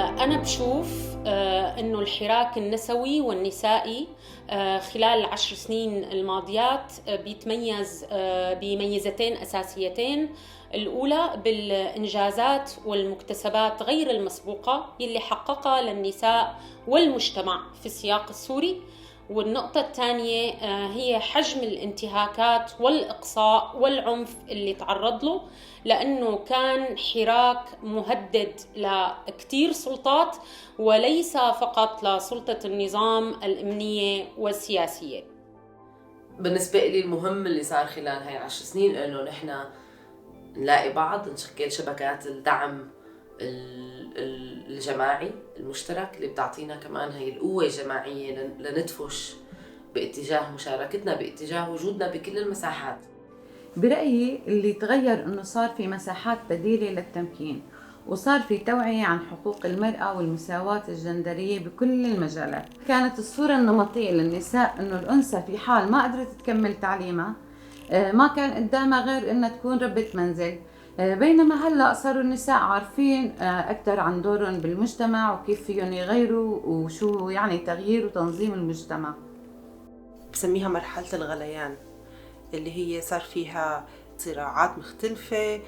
أنا بشوف أنه الحراك النسوي والنسائي خلال 10 سنين الماضيات بيتميز بميزتين أساسيتين. الأولى بالإنجازات والمكتسبات غير المسبوقة يلي حققها للنساء والمجتمع في السياق السوري، والنقطة الثانية هي حجم الانتهاكات والإقصاء والعنف اللي تعرض له، لأنه كان حراك مهدد لكتير سلطات وليس فقط لسلطة النظام الأمنية والسياسية. بالنسبة لي المهم اللي صار خلال هاي 10 سنين إنه نحن نلاقي بعض، نشكل شبكات الدعم الجماعي المشترك اللي بتعطينا كمان هاي القوة الجماعية لندفش باتجاه مشاركتنا، باتجاه وجودنا بكل المساحات. برأيي اللي تغير إنه صار في مساحات بديلة للتمكين، وصار في توعية عن حقوق المرأة والمساواة الجندرية بكل المجالات. كانت الصورة النمطية للنساء إنه الأنثى في حال ما قدرت تكمل تعليمها ما كان قدامها غير إنها تكون ربة منزل، بينما هلأ صاروا النساء عارفين أكثر عن دورهم بالمجتمع وكيف فيهم يغيروا وشو يعني تغيير وتنظيم المجتمع. بسميها مرحلة الغليان، اللي هي صار فيها صراعات مختلفة،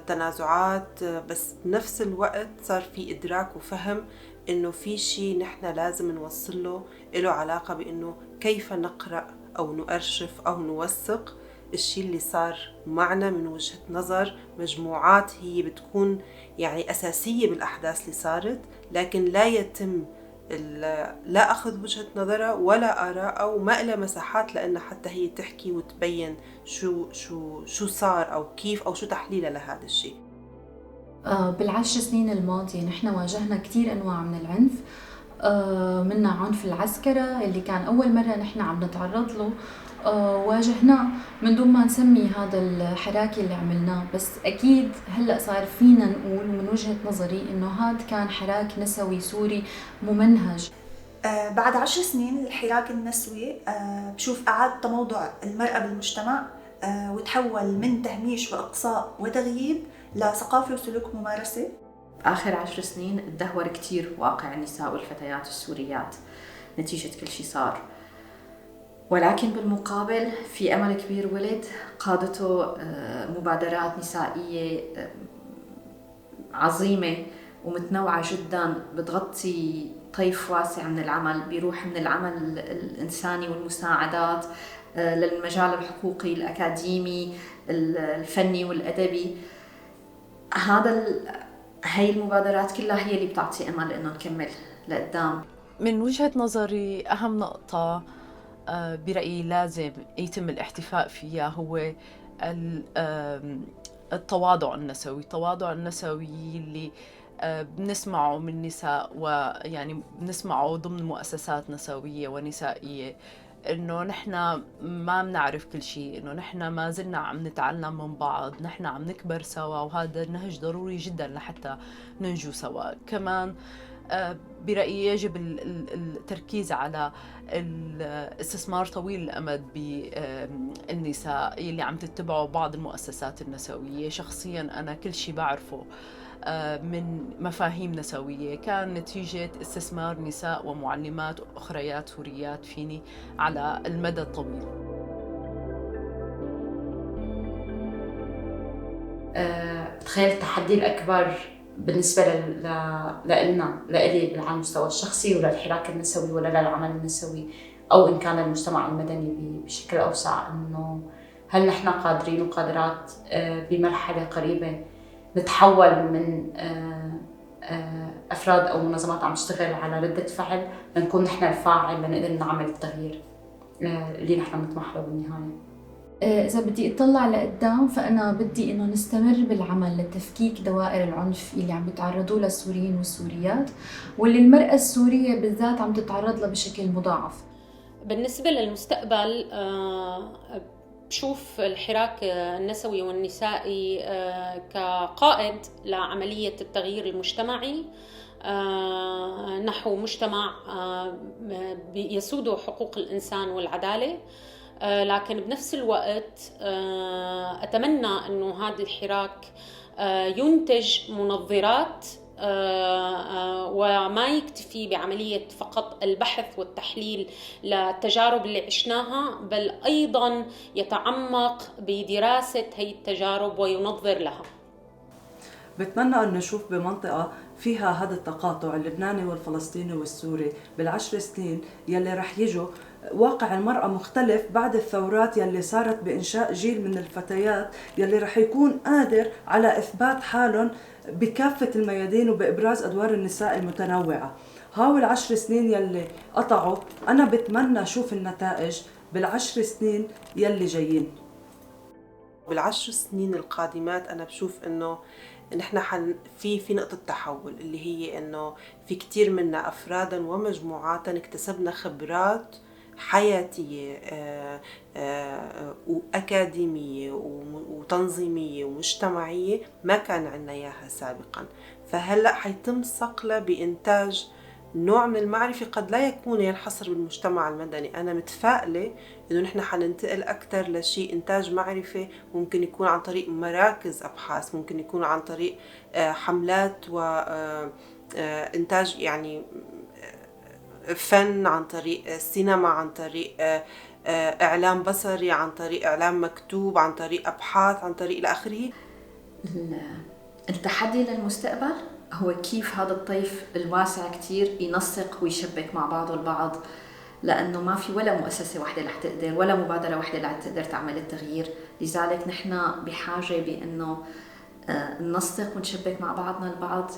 تنازعات، بس بنفس الوقت صار في إدراك وفهم إنه في شيء نحن لازم نوصله له علاقة بإنه كيف نقرأ أو نؤرشف أو نوثق الشيء اللي صار معنا من وجهة نظر مجموعات هي بتكون يعني أساسية بالأحداث اللي صارت، لكن لا يتم لا أخذ وجهة نظرها ولا آراءها وما إلها مساحات لأن حتى هي تحكي وتبين شو صار أو كيف أو شو تحليلها لهذا الشيء. بالعشر سنين الماضية نحن واجهنا كتير أنواع من العنف، منا عنف العسكرة اللي كان أول مرة نحن عم نتعرض له، واجهناه من دون ما نسمي هذا الحراك اللي عملناه، بس أكيد هلأ صار فينا نقول من وجهة نظري إنه هذا كان حراك نسوي سوري ممنهج. بعد 10 سنين الحراك النسوي بشوف أعاد تموضع المرأة بالمجتمع وتحول من تهميش وإقصاء وتغييب لثقافة وسلوك ممارسة. آخر 10 سنين تدهور كتير واقع النساء والفتيات السوريات نتيجة كل شيء صار، ولكن بالمقابل في أمل كبير ولد قادته مبادرات نسائية عظيمة ومتنوعة جدا، بتغطي طيف واسع من العمل، بيروح من العمل الإنساني والمساعدات للمجال الحقوقي الأكاديمي الفني والأدبي. هاي المبادرات كلها هي اللي بتعطي أمل إنه نكمل لقدام. من وجهة نظري أهم نقطة برأيي لازم يتم الاحتفاء فيها هو التواضع النسوي. التواضع النسوي اللي بنسمعه من نساء، ويعني بنسمعه ضمن مؤسسات نسوية ونسائية، إنه نحن ما بنعرف كل شيء، إنه نحن ما زلنا عم نتعلم من بعض، نحن عم نكبر سوا، وهذا النهج ضروري جدا لحتى ننجو سوا. كمان برأيي يجب التركيز على الاستثمار طويل الأمد بالنساء اللي عم تتبعوا بعض المؤسسات النسوية. شخصيا أنا كل شيء بعرفه من مفاهيم نسوية كان نتيجة استثمار نساء ومعلمات أخريات سوريات فيني على المدى الطويل. تخيل التحدي الأكبر بالنسبة لإلنا لإلي على المستوى الشخصي ولا الحراك النسوي ولا للعمل النسوي أو إن كان المجتمع المدني بشكل أوسع، إنه هل نحن قادرين وقادرات بمرحلة قريبة نتحول من أفراد أو منظمات عم تشتغل على ردة فعل لنكون نحن الفاعل لنقدر نعمل التغيير اللي نحن نطمح له بالنهاية. إذا بدي أطلع لقدام فأنا بدي إنه نستمر بالعمل لتفكيك دوائر العنف اللي عم بيتعرضوا لها السوريين والسوريات، واللي المرأة السورية بالذات عم تتعرض لها بشكل مضاعف. بالنسبة للمستقبل بشوف الحراك النسوي والنسائي كقائد لعملية التغيير المجتمعي نحو مجتمع يسوده حقوق الإنسان والعدالة، لكن بنفس الوقت أتمنى أنه هذا الحراك ينتج منظرات وما يكتفي بعملية فقط البحث والتحليل للتجارب اللي عشناها، بل أيضا يتعمق بدراسة هي التجارب وينظر لها. بتمنى أن نشوف بمنطقة فيها هذا التقاطع اللبناني والفلسطيني والسوري بال10 سنين يلي رح يجوا، واقع المرأة مختلف بعد الثورات يلي صارت بإنشاء جيل من الفتيات يلي رح يكون قادر على إثبات حالهم بكافة الميادين وبإبراز أدوار النساء المتنوعة. هاو ال10 سنين يلي قطعوا أنا بتمنى أشوف النتائج بال10 سنين يلي جايين. بال10 سنين القادمات أنا بشوف إنه نحن في نقطة تحول، اللي هي إنه في كتير منا أفرادا ومجموعاتا اكتسبنا خبرات حياتية وأكاديمية وتنظيمية ومجتمعية ما كان عنا إياها سابقا. فهلأ حيتم صقلها بإنتاج نوع من المعرفة قد لا يكون ينحصر بالمجتمع المدني. أنا متفائلة إنه نحن حننتقل أكثر لشيء إنتاج معرفة، ممكن يكون عن طريق مراكز أبحاث، ممكن يكون عن طريق حملات وإنتاج يعني فن، عن طريق سينما، عن طريق إعلام بصري، عن طريق إعلام مكتوب، عن طريق أبحاث، عن طريق الآخرين. التحدي للمستقبل هو كيف هذا الطيف الواسع كتير ينسق ويشبك مع بعضه البعض، لأنه ما في ولا مؤسسة واحدة رح تقدر ولا مبادرة واحدة رح تقدر تعمل التغيير. لذلك نحن بحاجة بأنه ننسق ونشبك مع بعضنا البعض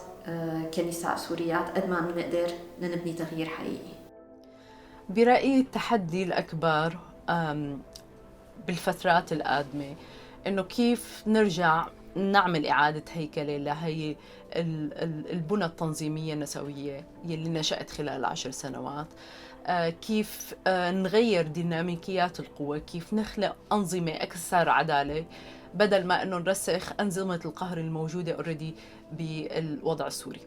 كنساء سوريات قد ما بنقدر لنبني تغيير حقيقي. برأيي التحدي الأكبر بالفترات القادمة إنه كيف نرجع نعمل إعادة هيكلة لهي البنى التنظيمية النسوية يلي نشأت خلال 10 سنوات، كيف نغير ديناميكيات القوة، كيف نخلق أنظمة أكثر عدالة بدل ما إنه نرسخ أنظمة القهر الموجودة already بالوضع السوري.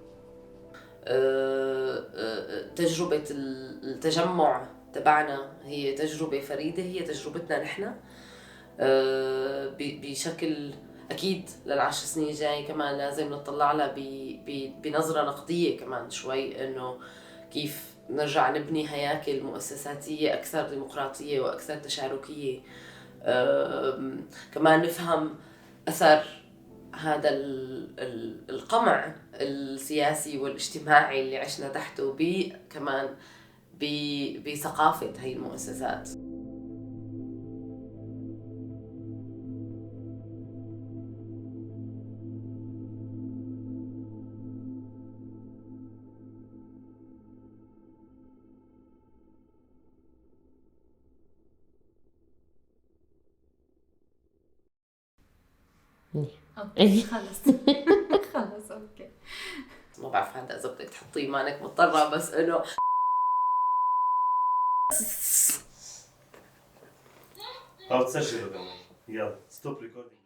تجربة التجمع تبعنا هي تجربة فريدة، هي تجربتنا نحن بشكل أكيد لل10 سنين الجاية كمان لازم نطلع لها بنظرة نقدية كمان شوي، إنه كيف نرجع نبني هياكل مؤسساتية أكثر ديمقراطية وأكثر تشاركية. كمان نفهم أثر هذا القمع السياسي والاجتماعي اللي عشنا تحته كمان بثقافة هاي المؤسسات. اوكي خلص خلص اوكي. ما بعرف هذا اذا بدك تحطيه مانك مضطره، بس انه او تسجله كمان. يلا ستوب ريكوردينج.